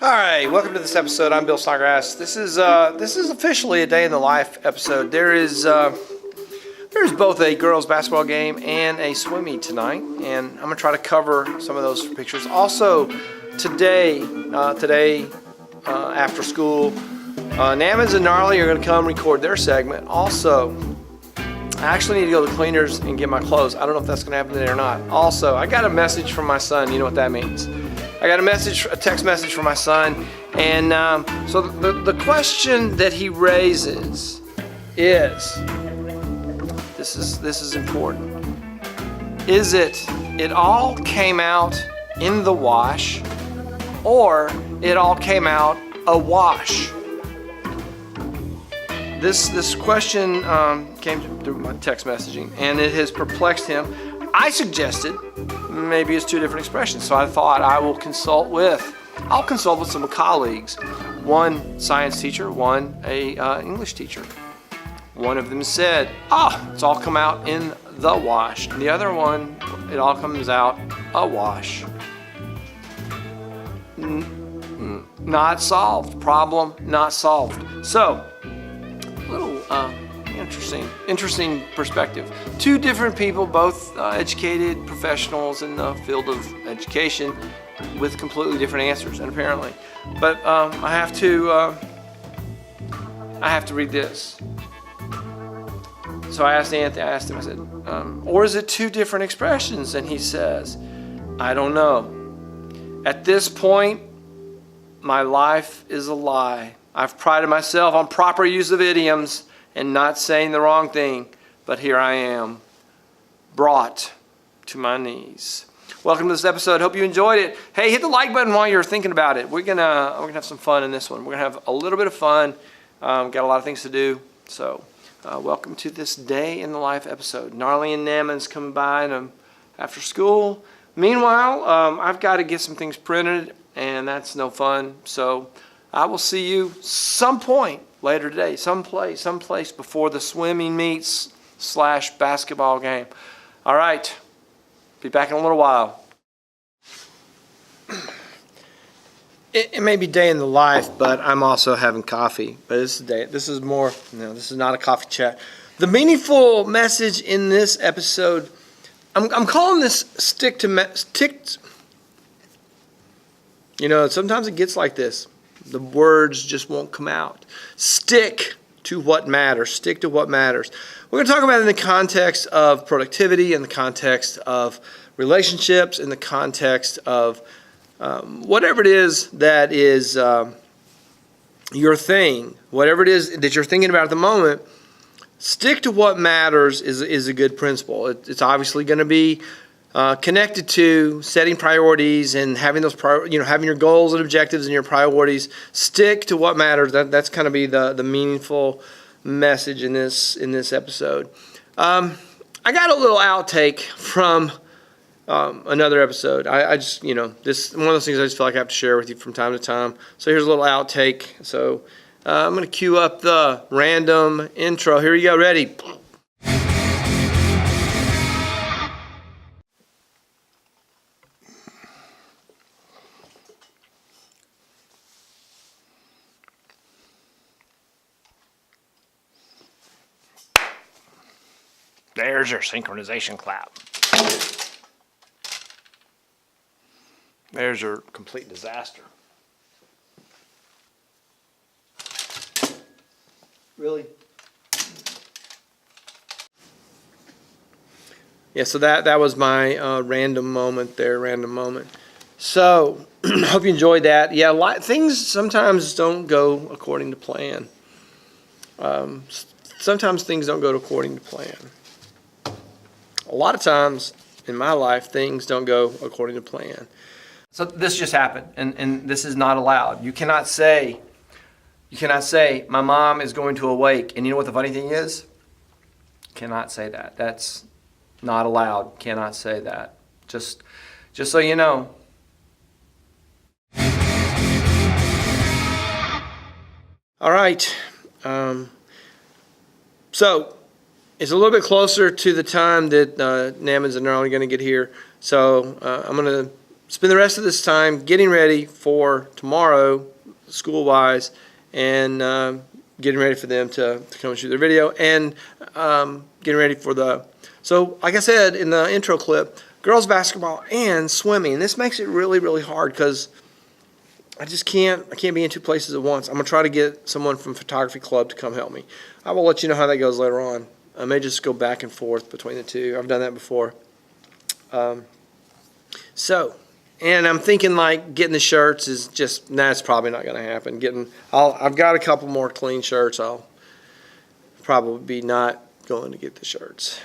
All right, welcome to this episode. I'm Bill Snodgrass. This is officially a day in the life episode. There's both a girls basketball game and a swim meet tonight, and I'm gonna try to cover some of those pictures. Also, today after school, Nammons and Gnarly are gonna come record their segment. Also, I actually need to go to the cleaners and get my clothes. I don't know if that's gonna happen today or not. Also, I got a message from my son. You know what that means? I got a text message from my son, and so the question that he raises is, this is important. Is it all came out in the wash, or it all came out awash? This question came through my text messaging, and it has perplexed him. I suggested maybe it's two different expressions, so I thought I'll consult with some colleagues. One science teacher, one a English teacher. One of them said, it's all come out in the wash. And the other one, it all comes out awash. Not solved. Problem not solved. So, a little interesting perspective. Two different people, both educated professionals in the field of education, with completely different answers, and apparently. But I have to read this. So I asked Anthony. I said, or is it two different expressions? And he says, I don't know. At this point, my life is a lie. I've prided myself on proper use of idioms and not saying the wrong thing, but here I am, brought to my knees. Welcome to this episode. Hope you enjoyed it. Hey, hit the like button while you're thinking about it. We're gonna have some fun in this one. We're gonna have a little bit of fun. Got a lot of things to do. So, welcome to this day in the life episode. Gnarly and Nammons coming by and after school. Meanwhile, I've got to get some things printed, and that's no fun. So, I will see you some point later today, someplace before the swimming meets / basketball game. All right, be back in a little while. It may be day in the life, but I'm also having coffee. But this is not a coffee chat. The meaningful message in this episode, I'm calling this stick. You know, sometimes it gets like this. The words just won't come out. Stick to what matters. Stick to what matters. We're going to talk about it in the context of productivity, in the context of relationships, in the context of whatever it is that is your thing, whatever it is that you're thinking about at the moment. Stick to what matters is a good principle. It's obviously going to be connected to setting priorities and having those having your goals and objectives and your priorities. Stick to what matters. That's kind of be the meaningful message in this episode. I got a little outtake from another episode. I just this one of those things I just feel like I have to share with you from time to time. So here's a little outtake. So I'm going to cue up the random intro. Here you go. Ready? There's your synchronization clap. There's your complete disaster. Really? Yeah, so that was my random moment there, So, hope you enjoyed that. Yeah, things sometimes don't go according to plan. Sometimes things don't go according to plan. A lot of times in my life, things don't go according to plan. So this just happened, and this is not allowed. You cannot say, my mom is going to awake. And you know what the funny thing is? Cannot say that. That's not allowed. Cannot say that. Just so you know. All right. So it's a little bit closer to the time that Nammons and Gnarly are going to get here. So I'm going to spend the rest of this time getting ready for tomorrow, school-wise, and getting ready for them to come and shoot their video, and getting ready for so like I said in the intro clip, girls basketball and swimming. This makes it really, really hard because I can't be in two places at once. I'm going to try to get someone from photography club to come help me. I will let you know how that goes later on. I may just go back and forth between the two. I've done that before. And I'm thinking like getting the shirts is just, that's probably not going to happen. I've got a couple more clean shirts. I'll probably be not going to get the shirts.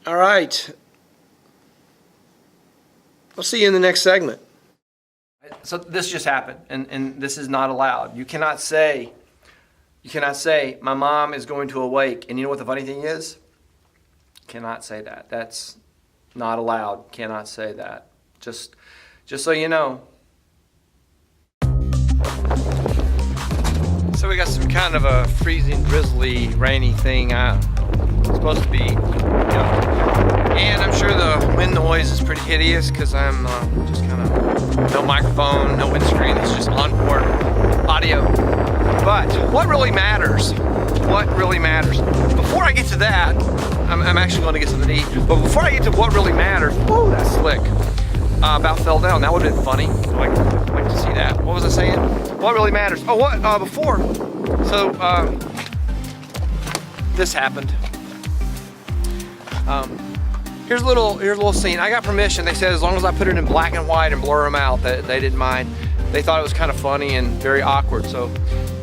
All right. I'll see you in the next segment. So this just happened, and this is not allowed. You cannot say, my mom is going to awake. And you know what the funny thing is? Cannot say that. That's not allowed. Cannot say that. Just so you know. So we got some kind of a freezing, drizzly, rainy thing. It's supposed to be, and I'm sure the wind noise is pretty hideous because I'm just kind of no microphone, no windscreen. It's just onboard audio. But what really matters? Before I get to that, I'm actually going to get something to eat. But before I get to what really matters, whoa, that's slick. About fell down. That would have been funny. I'd like to see that. What was I saying? What really matters? Oh, what? Before. So, this happened. Here's a little scene. I got permission. They said as long as I put it in black and white and blur them out, that they didn't mind. They thought it was kind of funny and very awkward. So,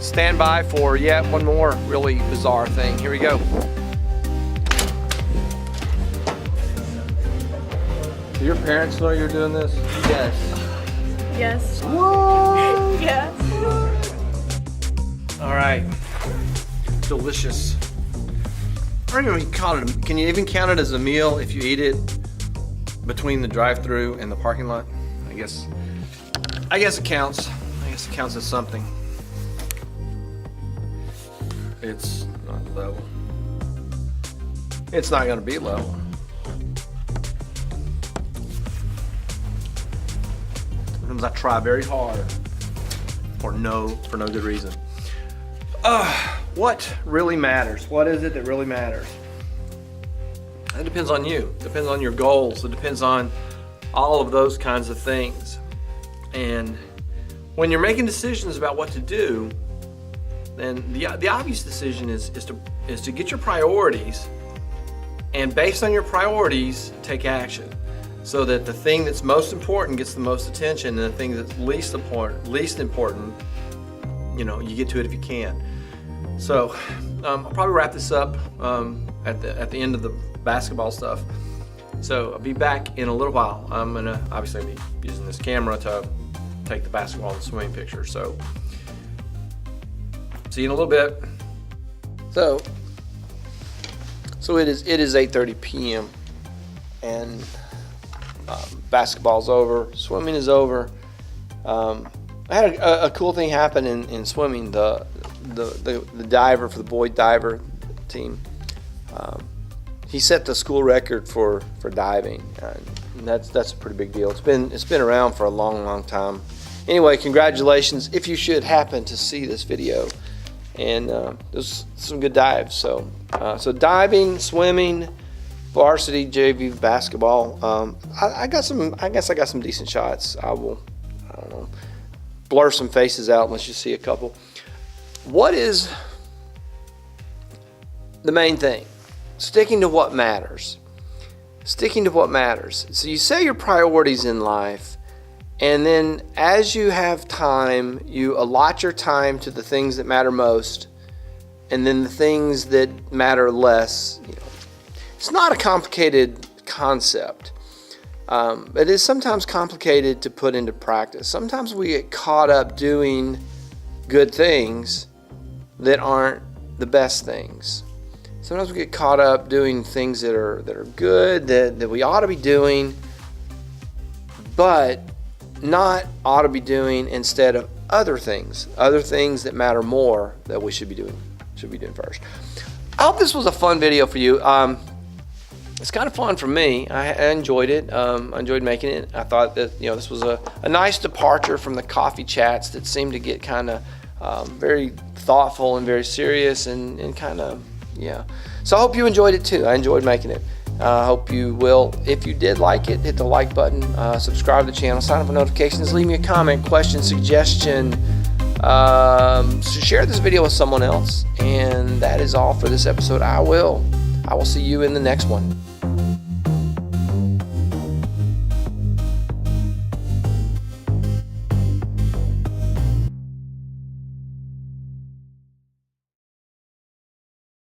stand by for yet one more really bizarre thing. Here we go. Do your parents know you're doing this? Yes. Yes. What? Yes. All right. Delicious. I don't even count it. Can you even count it as a meal if you eat it between the drive-thru and the parking lot? I guess it counts. I guess it counts as something. It's not level. It's not going to be level. Sometimes I try very hard for no good reason. What really matters? What is it that really matters? It depends on you. It depends on your goals. It depends on all of those kinds of things. And when you're making decisions about what to do, then the obvious decision is to get your priorities, and based on your priorities, take action, so that the thing that's most important gets the most attention, and the thing that's least important, you get to it if you can. So I'll probably wrap this up at the end of the basketball stuff. So I'll be back in a little while. I'm gonna obviously be using this camera to take the basketball and swimming picture. So see you in a little bit. So it is 8:30 p.m. and basketball's over, swimming is over. I had a cool thing happen in swimming. The diver for the boy diver team, he set the school record for diving, and that's a pretty big deal. It's been around for a long time. Anyway, congratulations if you should happen to see this video. And there's some good dives. So diving, swimming, varsity JV basketball. I guess I got some decent shots. I don't know, blur some faces out unless you see a couple. What is the main thing? Sticking to what matters. Sticking to what matters. So you set your priorities in life, and then as you have time, you allot your time to the things that matter most, and then the things that matter less. It's not a complicated concept. It is sometimes complicated to put into practice. Sometimes we get caught up doing good things that aren't the best things. Sometimes we get caught up doing things that are good, that we ought to be doing, but not ought to be doing instead of other things that matter more that we should be doing first. I hope this was a fun video for you. it's kind of fun for me. I enjoyed it. I enjoyed making it. I thought that, this was a nice departure from the coffee chats that seemed to get kind of very thoughtful and very serious and kind of, So I hope you enjoyed it too. I enjoyed making it. I hope you will. If you did like it, hit the like button, subscribe to the channel, sign up for notifications, leave me a comment, question, suggestion. So share this video with someone else. And that is all for this episode. I will see you in the next one.